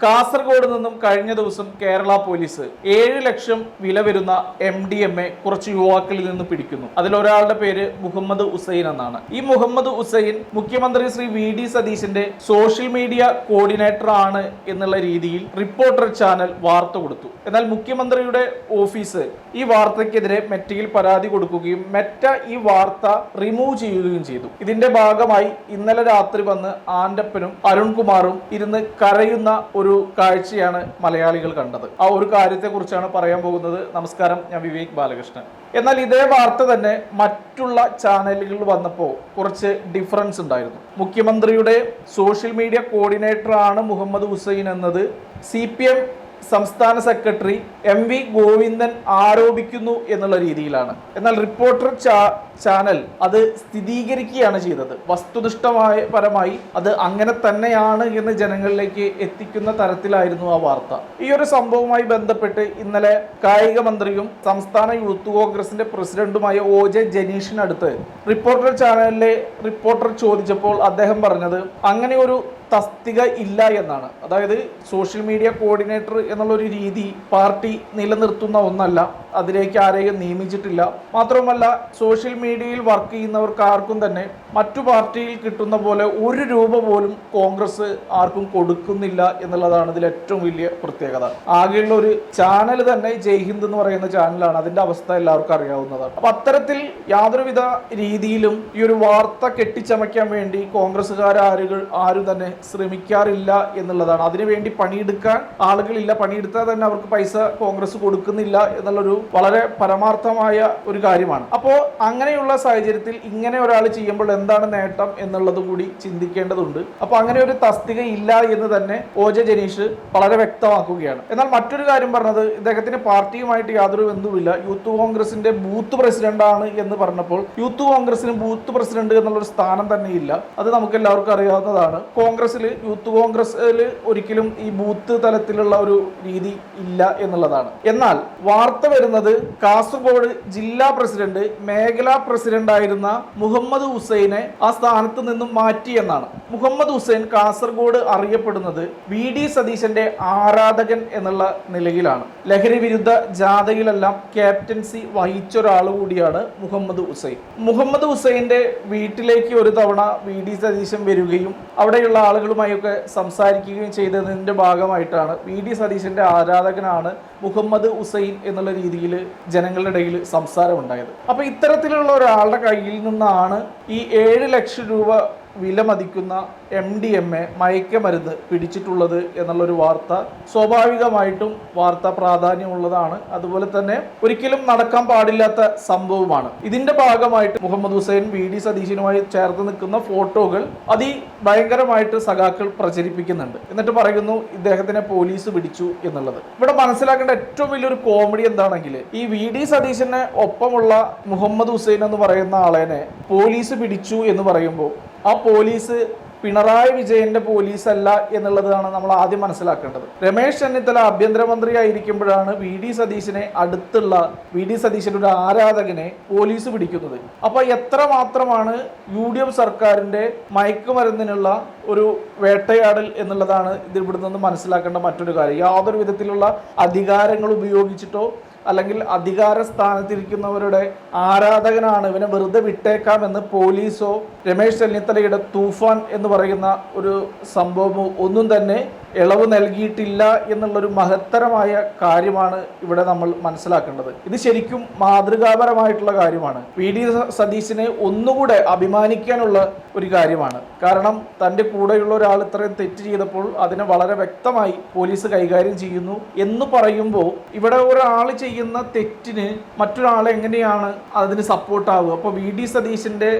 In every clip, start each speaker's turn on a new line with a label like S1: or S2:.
S1: കാസർഗോഡ് നിന്നും കഴിഞ്ഞ ദിവസം കേരള പോലീസ് 7 ലക്ഷം വില വരുന്ന MDMA കുറച്ച് യുവാക്കളിൽ നിന്ന് പിടിക്കുന്നു. അതിലൊരാളുടെ പേര് മുഹമ്മദ് ഹുസൈൻ എന്നാണ്. ഈ മുഹമ്മദ് ഹുസൈൻ മുഖ്യമന്ത്രി ശ്രീ VD സതീശന്റെ സോഷ്യൽ മീഡിയ കോർഡിനേറ്റർ ആണ് എന്നുള്ള രീതിയിൽ റിപ്പോർട്ടർ ചാനൽ വാർത്ത കൊടുത്തു. എന്നാൽ മുഖ്യമന്ത്രിയുടെ ഓഫീസ് ഈ വാർത്തയ്ക്കെതിരെ മെറ്റയിൽ പരാതി കൊടുക്കുകയും മെറ്റ ഈ വാർത്ത റിമൂവ് ചെയ്യുകയും ചെയ്തു. ഇതിന്റെ ഭാഗമായി ഇന്നലെ രാത്രി വന്ന് ആന്റപ്പനും അരുൺകുമാറും ഇരുന്ന് കരയുന്ന ഒരു കാഴ്ചയാണ് മലയാളികൾ കണ്ടത്. ആ ഒരു കാര്യത്തെ കുറിച്ചാണ് പറയാൻ പോകുന്നത്. നമസ്കാരം, ഞാൻ വിവേക് ബാലകൃഷ്ണൻ. എന്നാൽ ഇതേ വാർത്ത തന്നെ മറ്റുള്ള ചാനലുകളിൽ വന്നപ്പോൾ കുറച്ച് ഡിഫറൻസ് ഉണ്ടായിരുന്നു. മുഖ്യമന്ത്രിയുടെ സോഷ്യൽ മീഡിയ കോർഡിനേറ്റർ ആണ് മുഹമ്മദ് ഹുസൈൻ എന്നത് CPM സംസ്ഥാന സെക്രട്ടറി MV ഗോവിന്ദൻ ആരോപിക്കുന്നു എന്നുള്ള രീതിയിലാണ്. എന്നാൽ റിപ്പോർട്ടർ ചാനൽ അത് സ്ഥിരീകരിക്കുകയാണ് ചെയ്തത്. വസ്തുനിഷ്ഠമായ പരമായി അത് അങ്ങനെ തന്നെയാണ് എന്ന് ജനങ്ങളിലേക്ക് എത്തിക്കുന്ന തരത്തിലായിരുന്നു ആ വാർത്ത. ഈ ഒരു സംഭവവുമായി ബന്ധപ്പെട്ട് ഇന്നലെ കായിക മന്ത്രിയും സംസ്ഥാന യൂത്ത് കോൺഗ്രസിന്റെ പ്രസിഡന്റുമായ OJ ജനീഷിനടുത്ത് റിപ്പോർട്ടർ ചാനലിലെ റിപ്പോർട്ടർ ചോദിച്ചപ്പോൾ അദ്ദേഹം പറഞ്ഞത് അങ്ങനെ ഒരു തസ്തിക ഇല്ല എന്നാണ്. അതായത് സോഷ്യൽ മീഡിയ കോർഡിനേറ്റർ എന്നുള്ളൊരു രീതി പാർട്ടി നിലനിർത്തുന്ന ഒന്നല്ല, അതിലേക്ക് ആരെയും നിയമിച്ചിട്ടില്ല. മാത്രമല്ല സോഷ്യൽ മീഡിയയിൽ വർക്ക് ചെയ്യുന്നവർക്ക് ആർക്കും തന്നെ മറ്റു പാർട്ടിയിൽ കിട്ടുന്ന പോലെ 1 രൂപ പോലും കോൺഗ്രസ് ആർക്കും കൊടുക്കുന്നില്ല എന്നുള്ളതാണ് ഇതിൽ ഏറ്റവും വലിയ പ്രത്യേകത. ആകെയുള്ള ഒരു ചാനൽ തന്നെ ജയ്ഹിന്ദ് എന്ന് പറയുന്ന ചാനലാണ്. അതിന്റെ അവസ്ഥ എല്ലാവർക്കും അറിയാവുന്നതാണ്. അപ്പൊ അത്തരത്തിൽ യാതൊരുവിധ രീതിയിലും ഈ ഒരു വാർത്ത കെട്ടിച്ചമയ്ക്കാൻ വേണ്ടി കോൺഗ്രസ്സുകാർ ആരും തന്നെ ശ്രമിക്കാറില്ല എന്നുള്ളതാണ്. അതിനുവേണ്ടി പണിയെടുക്കാൻ ആളുകളില്ല. പണിയെടുത്താൽ തന്നെ അവർക്ക് പൈസ കോൺഗ്രസ് കൊടുക്കുന്നില്ല എന്നുള്ളൊരു വളരെ പരമാർത്ഥമായ ഒരു കാര്യമാണ്. അപ്പോൾ അങ്ങനെയുള്ള സാഹചര്യത്തിൽ ഇങ്ങനെ ഒരാൾ ചെയ്യുമ്പോൾ എന്താണ് നേട്ടം എന്നുള്ളത് കൂടി ചിന്തിക്കേണ്ടതുണ്ട്. അപ്പോൾ അങ്ങനെ ഒരു തസ്തിക ഇല്ല എന്ന് തന്നെ OJ ജനീഷ് വളരെ വ്യക്തമാക്കുകയാണ്. എന്നാൽ മറ്റൊരു കാര്യം പറഞ്ഞത്, ഇദ്ദേഹത്തിന് പാർട്ടിയുമായിട്ട് യാതൊരു ബന്ധവുമില്ല, യൂത്ത് കോൺഗ്രസിന്റെ ബൂത്ത് പ്രസിഡന്റ് ആണ് എന്ന് പറഞ്ഞപ്പോൾ യൂത്ത് കോൺഗ്രസിന് ബൂത്ത് പ്രസിഡന്റ് എന്നുള്ളൊരു സ്ഥാനം തന്നെ ഇല്ല. അത് നമുക്ക് എല്ലാവർക്കും അറിയാവുന്നതാണ്. യൂത്ത് കോൺഗ്രസിൽ ഒരിക്കലും ഈ ബൂത്ത് തലത്തിലുള്ള ഒരു രീതി ഇല്ല എന്നുള്ളതാണ്. എന്നാൽ വാർത്ത വരുന്നത് കാസർഗോഡ് ജില്ലാ പ്രസിഡന്റ് മേഖലാ പ്രസിഡന്റ് ആയിരുന്ന മുഹമ്മദ് ഹുസൈനെ ആ സ്ഥാനത്ത് നിന്നും മാറ്റി എന്നാണ്. മുഹമ്മദ് ഹുസൈൻ കാസർഗോഡ് അറിയപ്പെടുന്നത് VD സതീശന്റെ ആരാധകൻ എന്നുള്ള നിലയിലാണ്. ലഹരി വിരുദ്ധ ജാഥയിലെല്ലാം ക്യാപ്റ്റൻസി വഹിച്ച ഒരാൾ കൂടിയാണ് മുഹമ്മദ് ഹുസൈൻ. മുഹമ്മദ് ഹുസൈന്റെ വീട്ടിലേക്ക് ഒരു തവണ VD സതീശൻ വരികയും അവിടെയുള്ള ആളുകളുമായൊക്കെ സംസാരിക്കുകയും ചെയ്തതിന്റെ ഭാഗമായിട്ടാണ് VD സതീശന്റെ ആരാധകനാണ് മുഹമ്മദ് ഹുസൈൻ എന്നുള്ള രീതിയിൽ ജനങ്ങളുടെ ഇടയിൽ സംസാരം ഉണ്ടായത്. അപ്പൊ ഇത്തരത്തിലുള്ള ഒരാളുടെ കയ്യിൽ നിന്നാണ് ഈ 7 ലക്ഷം രൂപ വില മതിക്കുന്ന MDMA മയക്കമരുന്ന് പിടിച്ചിട്ടുള്ളത് എന്നുള്ളൊരു വാർത്ത സ്വാഭാവികമായിട്ടും വാർത്ത പ്രാധാന്യമുള്ളതാണ്. അതുപോലെ തന്നെ ഒരിക്കലും നടക്കാൻ പാടില്ലാത്ത സംഭവമാണ്. ഇതിന്റെ ഭാഗമായിട്ട് മുഹമ്മദ് ഹുസൈൻ VD സതീശനുമായി ചേർത്ത് നിൽക്കുന്ന ഫോട്ടോകൾ ഭയങ്കരമായിട്ട് സഖാക്കൾ പ്രചരിപ്പിക്കുന്നുണ്ട്. എന്നിട്ട് പറയുന്നു ഇദ്ദേഹത്തിനെ പോലീസ് പിടിച്ചു എന്നുള്ളത്. ഇവിടെ മനസ്സിലാക്കേണ്ട ഏറ്റവും വലിയൊരു കോമഡി എന്താണെങ്കിൽ, ഈ VD സതീശന് ഒപ്പമുള്ള മുഹമ്മദ് ഹുസൈൻ എന്ന് പറയുന്ന ആളെനെ പോലീസ് പിടിച്ചു എന്ന് പറയുമ്പോൾ ആ പോലീസ് പിണറായി വിജയന്റെ പോലീസ് അല്ല എന്നുള്ളതാണ് നമ്മൾ ആദ്യം മനസ്സിലാക്കേണ്ടത്. രമേശ് ചെന്നിത്തല ആഭ്യന്തരമന്ത്രി ആയിരിക്കുമ്പോഴാണ് VD സതീശനെ അടുത്തുള്ള VD സതീശന്റെ ഒരു ആരാധകനെ പോലീസ് പിടിക്കുന്നത്. അപ്പൊ എത്ര മാത്രമാണ് UDF സർക്കാരിന്റെ മയക്കുമരുന്നിനുള്ള ഒരു വേട്ടയാടൽ എന്നുള്ളതാണ് ഇത് ഇവിടെ നിന്ന് മനസ്സിലാക്കേണ്ട മറ്റൊരു കാര്യം. യാതൊരു വിധത്തിലുള്ള അധികാരങ്ങൾ ഉപയോഗിച്ചിട്ടോ അല്ലെങ്കിൽ അധികാര സ്ഥാനത്തിരിക്കുന്നവരുടെ ആരാധകനാണ് ഇവനെ വെറുതെ വിട്ടേക്കാമെന്ന് പോലീസോ രമേശ് ചെന്നിത്തലയുടെ തൂഫാൻ എന്ന് പറയുന്ന ഒരു സംഭവമോ ഒന്നും തന്നെ ഇളവ് നൽകിയിട്ടില്ല എന്നുള്ളൊരു മഹത്തരമായ കാര്യമാണ് ഇവിടെ നമ്മൾ മനസ്സിലാക്കേണ്ടത്. ഇത് ശരിക്കും മാതൃകാപരമായിട്ടുള്ള കാര്യമാണ്. VD സതീശനെ ഒന്നുകൂടെ അഭിമാനിക്കാനുള്ള ഒരു കാര്യമാണ്. കാരണം തൻ്റെ കൂടെയുള്ള ഒരാൾ ഇത്രയും തെറ്റ് ചെയ്തപ്പോൾ അതിനെ വളരെ വ്യക്തമായി പോലീസ് കൈകാര്യം ചെയ്യുന്നു എന്ന് പറയുമ്പോൾ ഇവിടെ ഒരാൾ ചെയ്യുന്ന തെറ്റിന് മറ്റൊരാൾ എങ്ങനെയാണ് അതിന് സപ്പോർട്ടാവുക? അപ്പോൾ VD സതീശന്റെ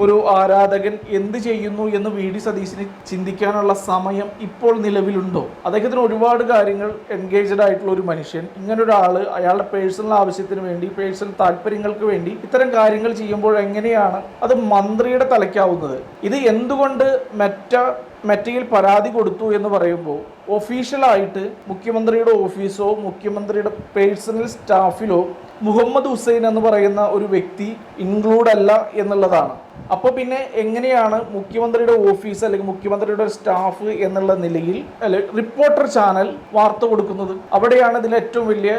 S1: ഒരു ആരാധകൻ എന്ത് ചെയ്യുന്നു എന്ന് VD സതീശന് ചിന്തിക്കാനുള്ള സമയം ഇപ്പോൾ നിലവിലുണ്ടോ? അദ്ദേഹത്തിന് ഒരുപാട് കാര്യങ്ങൾ എൻഗേജ്ഡ് ആയിട്ടുള്ള ഒരു മനുഷ്യൻ, ഇങ്ങനൊരാൾ അയാളുടെ പേഴ്സണൽ ആവശ്യത്തിന് വേണ്ടി, പേഴ്സണൽ താല്പര്യങ്ങൾക്ക് വേണ്ടി ഇത്തരം കാര്യങ്ങൾ ചെയ്യുമ്പോൾ എങ്ങനെയാണ് അത് മന്ത്രിയുടെ തലയ്ക്കാവുന്നത്? ഇത് എന്തുകൊണ്ട് മെറ്റയിൽ പരാതി കൊടുത്തു എന്ന് പറയുമ്പോൾ ഒഫീഷ്യലായിട്ട് മുഖ്യമന്ത്രിയുടെ ഓഫീസോ മുഖ്യമന്ത്രിയുടെ പേഴ്സണൽ സ്റ്റാഫിലോ മുഹമ്മദ് ഹുസൈൻ എന്ന് പറയുന്ന ഒരു വ്യക്തി ഇൻക്ലൂഡ് അല്ല എന്നുള്ളതാണ്. അപ്പോൾ പിന്നെ എങ്ങനെയാണ് മുഖ്യമന്ത്രിയുടെ ഓഫീസ് അല്ലെങ്കിൽ മുഖ്യമന്ത്രിയുടെ സ്റ്റാഫ് എന്നുള്ള നിലയിൽ റിപ്പോർട്ടർ ചാനൽ വാർത്ത കൊടുക്കുന്നത്? അവിടെയാണ് ഇതിൽ ഏറ്റവും വലിയ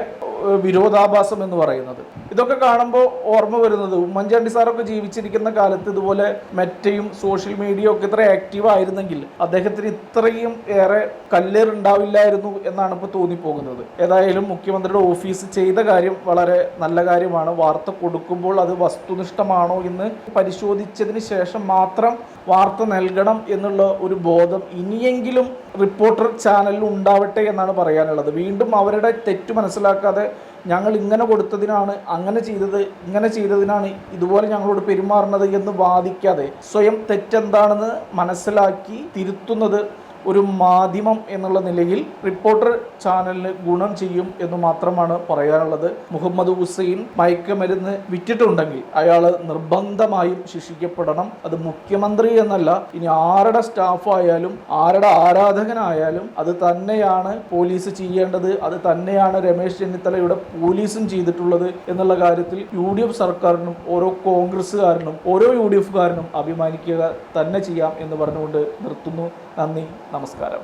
S1: വിരോധാഭാസം എന്ന് പറയുന്നത്. ഇതൊക്കെ കാണുമ്പോൾ ഓർമ്മ വരുന്നത് ഉമ്മൻചാണ്ടി സാറൊക്കെ ജീവിച്ചിരിക്കുന്ന കാലത്ത് ഇതുപോലെ മെറ്റയും സോഷ്യൽ മീഡിയ ഒക്കെ ഇത്ര ആക്റ്റീവ് ആയിരുന്നെങ്കിൽ അദ്ദേഹത്തിന് ഇത്രയും ഏറെ കല്ലേറുണ്ടാവില്ലായിരുന്നു എന്നാണ് ഇപ്പോൾ തോന്നിപ്പോകുന്നത്. ഏതായാലും മുഖ്യമന്ത്രിയുടെ ഓഫീസ് ചെയ്ത കാര്യം വളരെ നല്ല കാര്യമാണ്. വാർത്ത കൊടുക്കുമ്പോൾ അത് വസ്തുനിഷ്ഠമാണോ എന്ന് പരിശോധിച്ചതിന് ശേഷം മാത്രം വാർത്ത നൽകണം എന്നുള്ള ഒരു ബോധം ഇനിയെങ്കിലും റിപ്പോർട്ടർ ചാനലിൽ ഉണ്ടാവട്ടെ എന്നാണ് പറയാനുള്ളത്. വീണ്ടും അവരുടെ തെറ്റ് മനസ്സിലാക്കാതെ ഞങ്ങൾ ഇങ്ങനെ കൊടുത്തതിനാണ്, അങ്ങനെ ചെയ്തതിനാണ് ഇതുപോലെ ഞങ്ങളോട് പെരുമാറുന്നത് എന്ന് വാദിക്കാതെ സ്വയം തെറ്റെന്താണെന്ന് മനസ്സിലാക്കി തിരുത്തുന്നത് ഒരു മാധ്യമം എന്നുള്ള നിലയിൽ റിപ്പോർട്ടർ ചാനലിന് ഗുണം ചെയ്യും എന്ന് മാത്രമാണ് പറയാനുള്ളത്. മുഹമ്മദ് ഹുസൈൻ മയക്കുമരുന്ന് വിറ്റിട്ടുണ്ടെങ്കിൽ അയാൾ നിർബന്ധമായും ശിക്ഷിക്കപ്പെടണം. അത് മുഖ്യമന്ത്രി എന്നല്ല, ഇനി ആരുടെ സ്റ്റാഫായാലും ആരുടെ ആരാധകനായാലും അത് തന്നെയാണ് പോലീസ് ചെയ്യേണ്ടത്. അത് തന്നെയാണ് രമേശ് ചെന്നിത്തലയുടെ പോലീസും ചെയ്തിട്ടുള്ളത് എന്നുള്ള കാര്യത്തിൽ UDF സർക്കാരിനും ഓരോ കോൺഗ്രസ്സുകാരനും ഓരോ UDFകാരനും അഭിമാനിക്കുക തന്നെ ചെയ്യാം എന്ന് പറഞ്ഞുകൊണ്ട് നിർത്തുന്നു. നന്ദി, നമസ്കാരം.